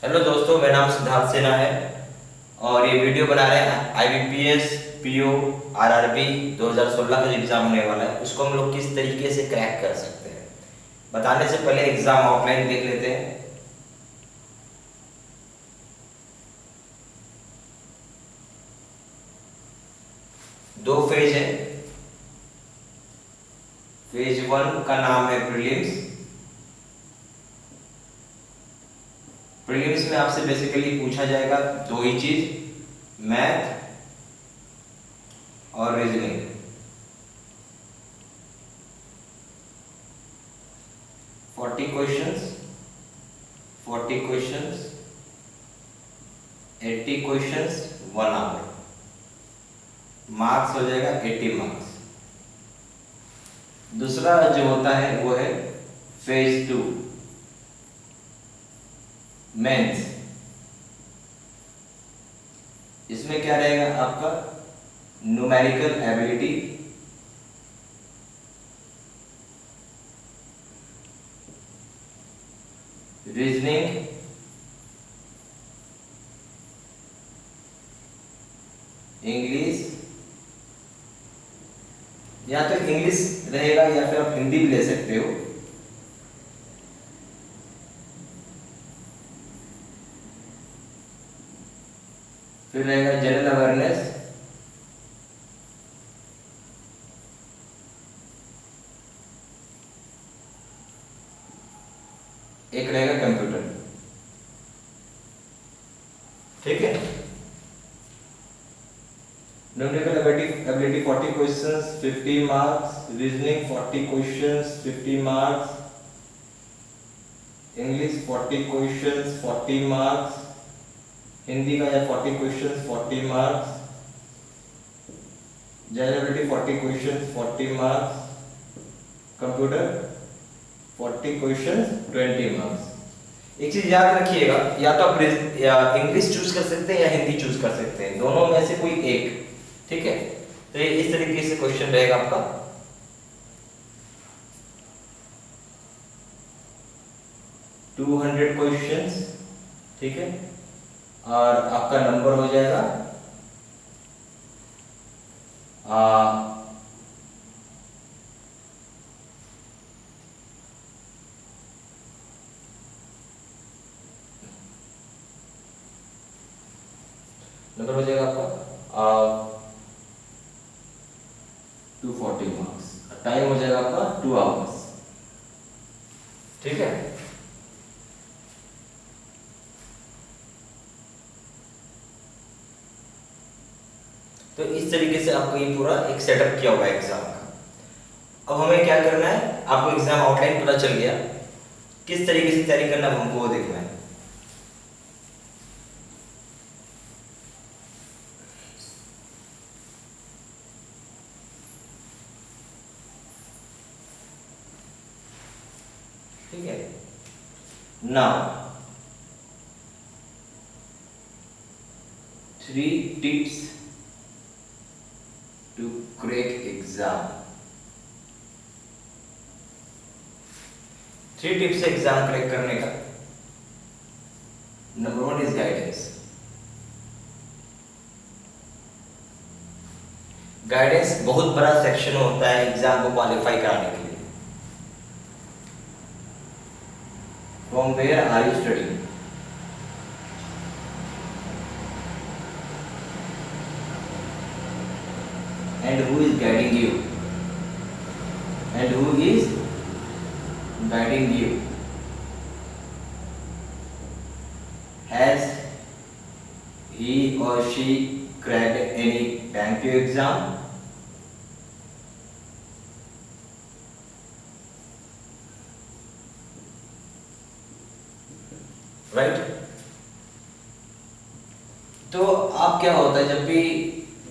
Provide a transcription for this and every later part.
Hello दोस्तों, मेरा नाम सिद्धार्थ सेना है और ये वीडियो बना रहे हैं आईबीपीएस पीओ आरआरबी 2016 का जो एग्ज़ाम होने वाला है उसको हम लोग किस तरीके से क्रैक कर सकते हैं। बताने से पहले एग्ज़ाम आउटलाइन देख लेते हैं। दो फेज है। फेज 1 का नाम है प्रीलिम्स। प्रीलिम्स में आपसे बेसिकली पूछा जाएगा दो ही चीज, मैथ और reasoning. Forty questions 80 questions 1 hour. Marks हो जाएगा 80 मार्क्स। दूसरा जो होता है वो है फेज 2 मेंस। इसमें क्या रहेगा आपका न्यूमेरिकल एबिलिटी, रीजनिंग, इंग्लिश, या तो इंग्लिश रहेगा या फिर आप हिंदी भी ले सकते हो। फिर रहेगा जनरल अवेयरनेस, एक रहेगा कंप्यूटर। ठीक है। Numerical ability 40 questions 50 marks, reasoning 40 questions 50 marks, English 40 questions 40 marks, Hindi का या 40 questions 40 marks, general ability 40 questions 40 marks, computer 40 questions 20 marks. एक चीज याद रखिएगा, या तो आप इंग्लिश चूज कर सकते हैं या हिंदी चूज कर सकते हैं, दोनों में से कोई एक। ठीक है। तो ये इस तरीके से क्वेश्चन रहेगा आपका। 200 क्वेश्चंस। ठीक है। और आपका नंबर हो जाएगा नंबर हो जाएगा आपका 240 मार्क्स। टाइम हो जाएगा आपका 2 आवर्स। ठीक है। तो इस तरीके से आपको ये पूरा एक सेटअप किया हुआ है एग्जाम का। अब हमें क्या करना है, आपको एग्जाम आउटलाइन पता चल गया, किस तरीके से तैयारी करना है हमको वो देखना है। ठीक है। Now 3 tips to crack exam. 3 tips है एग्जाम क्रैक करने का। Number 1 is guidance. गाइडेंस बहुत बड़ा सेक्शन होता है एग्जाम को क्वालिफाई कराने के लिए। From where are you studying, and who is guiding you, has he or she cracked any bank exam? Right. तो आप क्या होता है, जब भी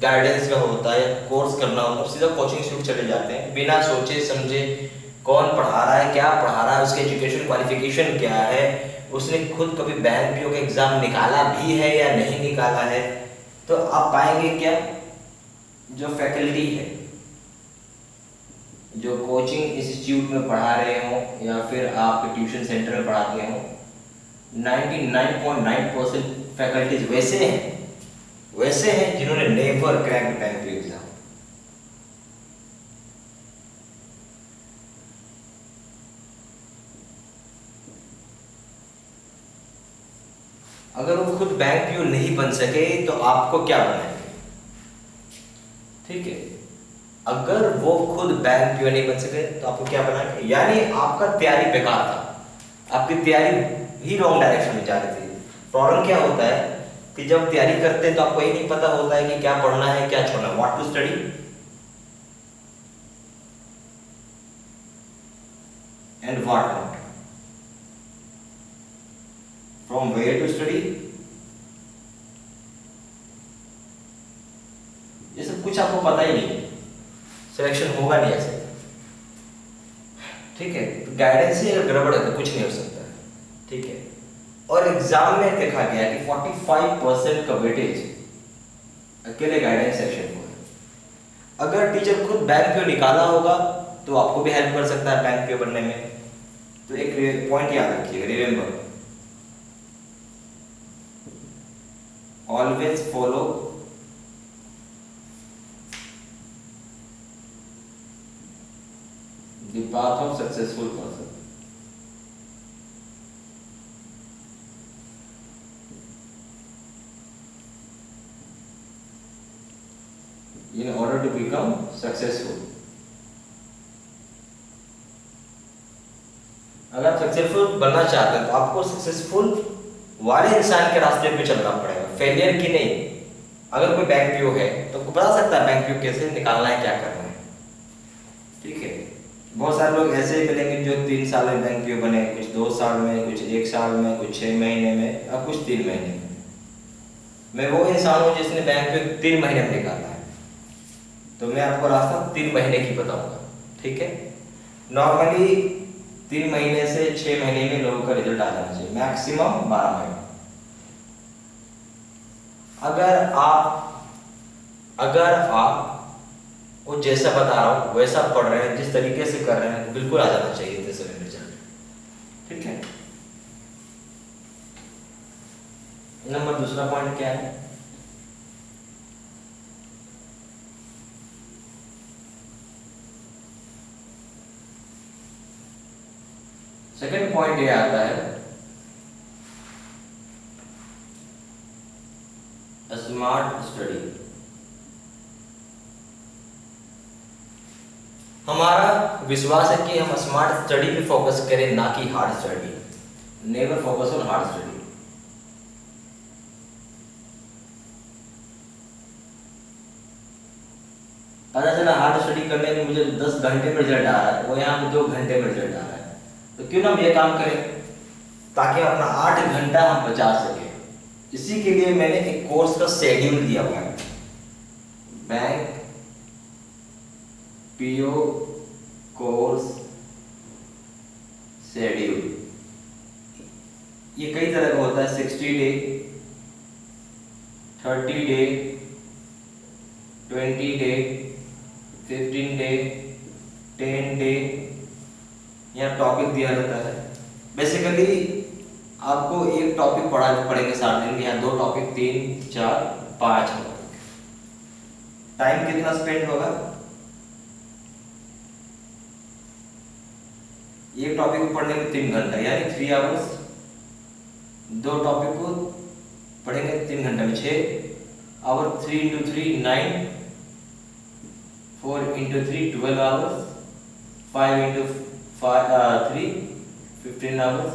गाइडेंस का होता है, कोर्स करना होता है, सीधा कोचिंग इंस्टीट्यूट चले जाते हैं बिना सोचे समझे कौन पढ़ा रहा है, क्या पढ़ा रहा है, उसके एजुकेशन क्वालिफिकेशन क्या है, उसने खुद कभी बैंक पीओ का एग्जाम निकाला भी है या नहीं निकाला है। तो आप पाएंगे क्या, जो फैकल्टी है, जो कोचिंग इंस्टीट्यूट में पढ़ा रहे हो या फिर आप ट्यूशन सेंटर में पढ़ाते हो, 99.9% फैकल्टीज वैसे हैं जिन्होंने never cracked bank PO exam. अगर वो खुद बैंक पीओ नहीं बन सके तो आपको क्या बनाएंगे? ठीक है, अगर वो खुद बैंक पीओ नहीं बन सके तो आपको क्या बनाएंगे? यानी आपका तैयारी बेकार था, आपकी तैयारी ही रॉन्ग डायरेक्शन में जा रही थी। प्रॉब्लम क्या होता है कि जब तैयारी करते हैं तो आपको ये नहीं पता होता है कि क्या पढ़ना है क्या छोड़ना है, what to study and what not, from where to study, ये सब कुछ आपको पता ही नहीं है, सिलेक्शन होगा नहीं ऐसे। ठीक है, गाइडेंस ही अगर गड़बड़ है तो कुछ नहीं हो सकता है। ठीक है, और एग्जाम में देखा गया कि 45% का वेटेज अकेले गाइडेंस सेक्शन को है। अगर टीचर खुद बैंक पीओ निकाला होगा तो आपको भी हेल्प कर सकता है बैंक पीओ बनने में। तो एक पॉइंट याद रखिएगा, remember, always follow the path of successful person. In order to become successful, अगर आप सक्सेसफुल बनना चाहते हैं तो आपको सक्सेसफुल वाले इंसान के रास्ते पे चलना पड़ेगा, फेलियर की नहीं। अगर कोई बैंक पीओ है तो आपको बता सकता है बैंक पीओ कैसे निकालना है, क्या करना है। ठीक है, बहुत सारे लोग ऐसे ही मिलेंगे जो 3 साल में बैंक पीओ बने, कुछ 2 साल में, कुछ 1 साल में, कुछ 6 महीने में और कुछ 3 महीने में। मैं वो इंसान हूँ जिसने बैंक पीओ 3 महीने में निकाला है, तो मैं आपको रास्ता 3 महीने की बताऊंगा। ठीक है, नॉर्मली 3 महीने से 6 महीने में लोगों का रिजल्ट आ जाना चाहिए, मैक्सिमम 12 महीने। अगर आप वो जैसा बता रहा हूँ वैसा पढ़ रहे हैं, जिस तरीके से कर रहे हैं, बिल्कुल आ जाना चाहिए इतने समय रिजल्ट। ठीक है, नंबर दूसरा पॉइंट क्या है? सेकंड पॉइंट ये आता है स्मार्ट स्टडी। हमारा विश्वास है कि हम स्मार्ट स्टडी पे फोकस करें, ना कि hard study. Never focus on hard study. पता चला हार्ड स्टडी करने में मुझे 10 घंटे में रिजल्ट आ रहा है, वो यहाँ पे 2 घंटे में रिजल्ट आ रहा है, तो क्यों ना हम ये काम करें ताकि अपना 8 घंटा हम बचा सके। इसी के लिए मैंने एक कोर्स का शेड्यूल दिया हुआ है, बैंक पीओ कोर्स शेड्यूल। ये कई तरह का होता है, 60 day, 30 day, 20 day, 15 day, 10 day, यहाँ टॉपिक दिया रहता है। बेसिकली आपको एक टॉपिक पढ़ेंगे 7 दिन, यहाँ 2 टॉपिक, 3, 4, 5 होगा। टाइम कितना स्पेंड होगा? एक टॉपिक को पढ़ने में 3 घंटा, यानी 3 आवर्स। 2 टॉपिक को पढ़ेंगे 3 घंटे में 6 hour, 3 into 3 9, 4 into 3 12 hours, 5 into 3 15 hours.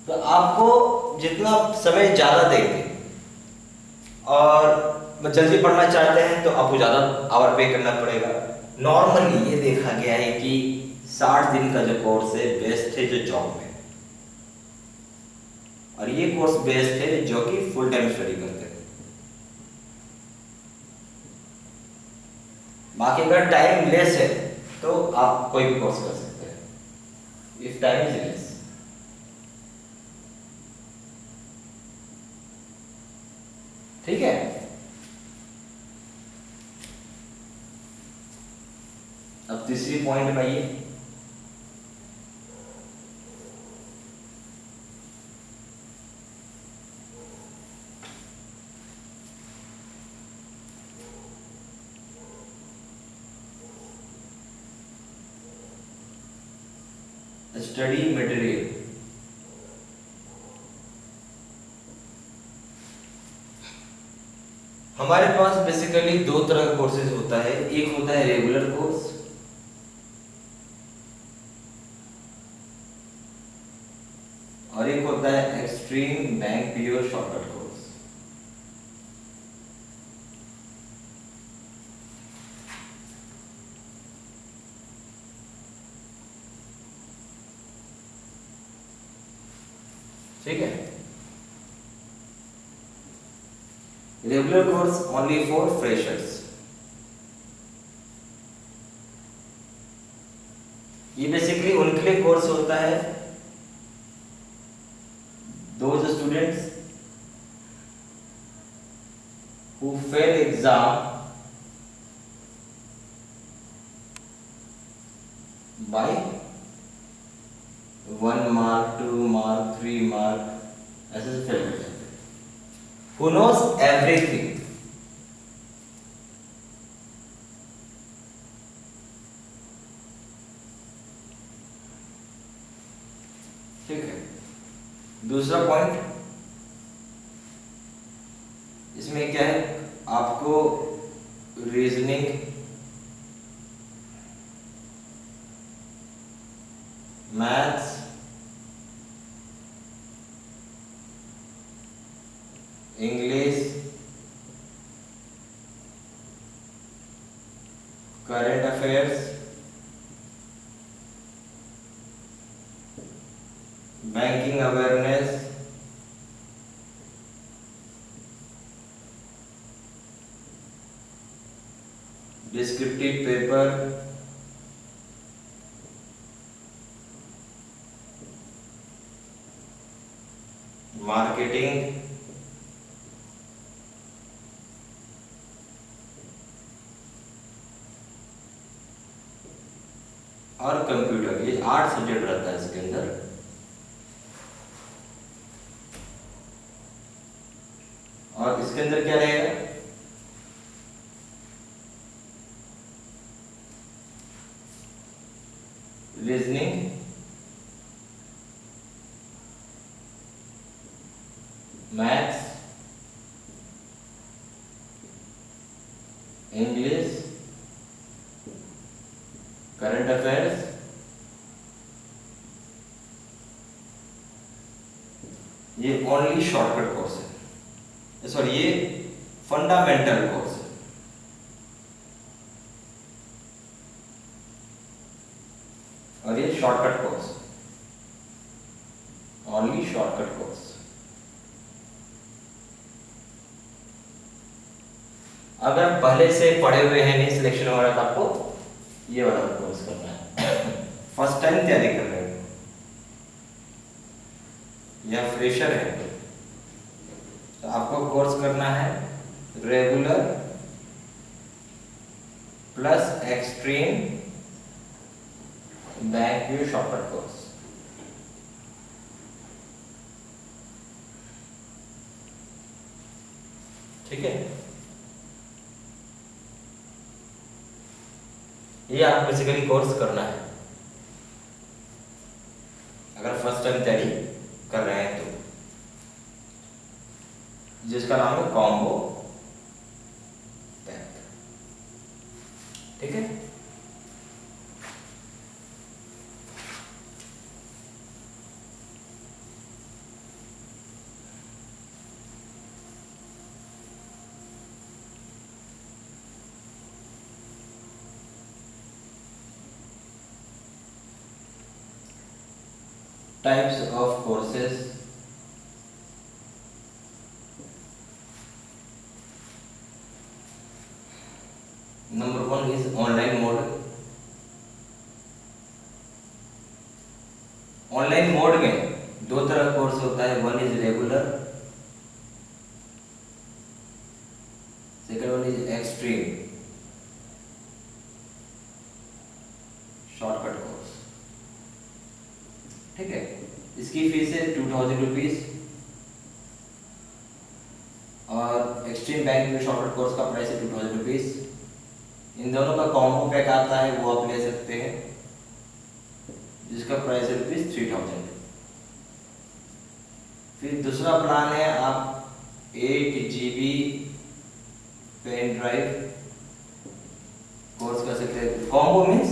तो आपको जितना समय ज़्यादा देंगे और जल्दी पढ़ना चाहते हैं तो आपको ज़्यादा आवर पे करना पड़ेगा। नॉर्मली ये देखा गया है कि 60 दिन का जो कोर्स है बेस्ट है जो जॉब में, और ये कोर्स बेस्ट है जो कि फुल टाइम स्टडी करते हैं। बाकी अगर टाइम लेस है तो आप कोई भी कोर्स कर सकते हैं, इफ टाइम इज लेस। ठीक है, अब तीसरी पॉइंट में ये स्टडी मटेरियल। हमारे पास बेसिकली दो तरह का कोर्सेज होता है, एक होता है रेगुलर कोर्स और एक होता है extreme bank PO shortcut course. ठीक है, regular course only for freshers. ये बेसिकली उनके लिए कोर्स होता है, those students who fail exam by 1 mark, 2 mark, 3 mark, ऐसे से फेल कर जाते हैं। Who knows everything। ठीक है, दूसरा पॉइंट इसमें क्या है, आपको reasoning, maths, English, current affairs, banking awareness, descriptive paper, marketing, और कंप्यूटर। ये 8 सब्जेक्ट रहता है इसके अंदर। और इसके अंदर क्या रहेगा, reasoning, maths, English, current affairs, ये ओनली शॉर्टकट कोर्स है, सॉरी ये फंडामेंटल कोर्स है। और ये shortcut course, only shortcut course. अगर पहले से पढ़े हुए हैं, नहीं सिलेक्शन हो रहा, तो आपको ये वाला कोर्स करना है। फर्स्ट टाइम तैयारी कर रहे हो या फ्रेशर है, तो आपको कोर्स करना है regular plus extreme bank PO shortcut course. ठीक है, ये आप बेसिकली कोर्स करना है अगर फर्स्ट टाइम तैयारी कर रहे हैं तो, जिसका नाम है कॉम्बो पैक। ठीक है, types of courses, number one is online mode। Online mode में दो तरह का कोर्स होता है, one is regular, second one is extreme shortcut course. ठीक है, इसकी फीस है 2000 रुपीज और एक्सट्रीम बैंक में शॉर्टकट कोर्स का प्राइस है 2000 रुपीज। इन दोनों का कॉम्बो पैक आता है, वो आप ले सकते हैं, जिसका प्राइस है ₹3000। फिर दूसरा प्लान है आप 8 GB पेन ड्राइव कोर्स कर सकते हैं। Combo means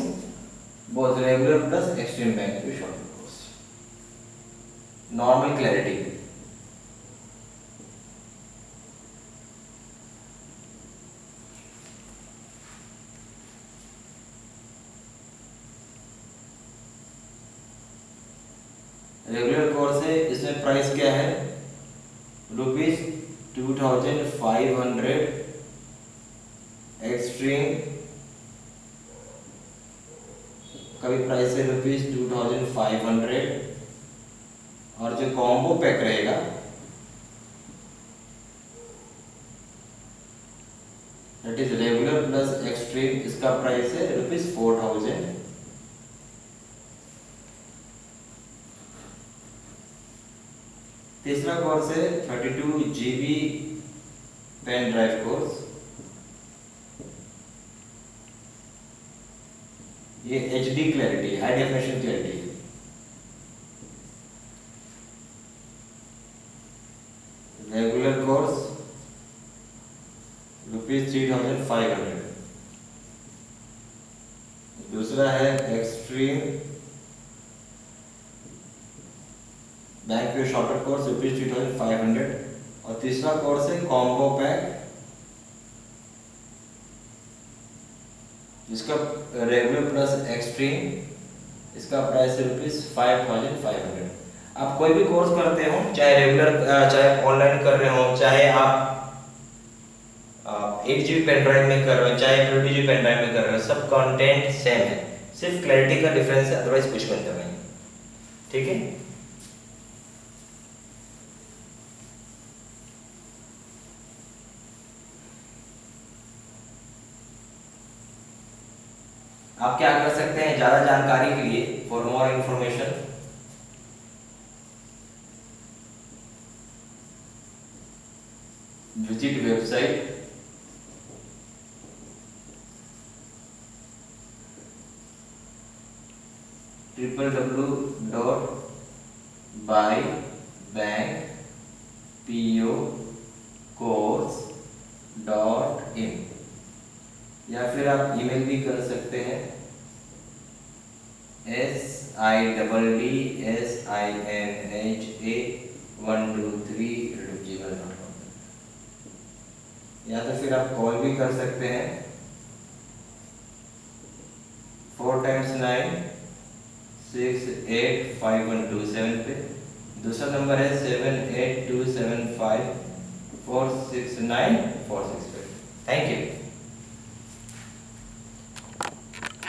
both regular plus extreme bank पे short course, normal clarity. Regular course है, इसमें प्राइस क्या है ₹2500। एक्सट्रीम का भी प्राइस है ₹2500। और जो कॉम्बो पैक रहेगा that is regular plus extreme, इसका प्राइस है ₹4000। तीसरा कोर्स है 32 GB पेन ड्राइव कोर्स। ये HD clarity, high definition clarity है। Regular course ₹3500। दूसरा है एक्सट्रीम बैंक पे शॉर्टर कोर्स ₹3500। और तीसरा कोर्स है कॉम्बो पैक, जिसका रेगुलर प्लस एक्सट्रीम, इसका प्राइस है ₹5500। आप कोई भी कोर्स करते हो, चाहे रेगुलर चाहे ऑनलाइन कर रहे हो, चाहे आप 8 GB पेन ड्राइव में कर रहे हो, चाहे 20 GB पेन ड्राइव में कर रहे हो, सब कंटेंट सेम है, सिर्फ क्लैरिटी का डिफरेंस है, अदरवाइज कुछ बनता नहीं। ठीक है। आप क्या कर सकते हैं, ज्यादा जानकारी के लिए for more information visit website www.bybankpocourse.in, या फिर आप ईमेल भी कर सकते हैं siddsinha123@gmail.com, या तो फिर आप कॉल भी कर सकते हैं 4 x 9 6 8 5 1 2 7 पे। दूसरा नंबर है 78275 46946 पे। Thank you.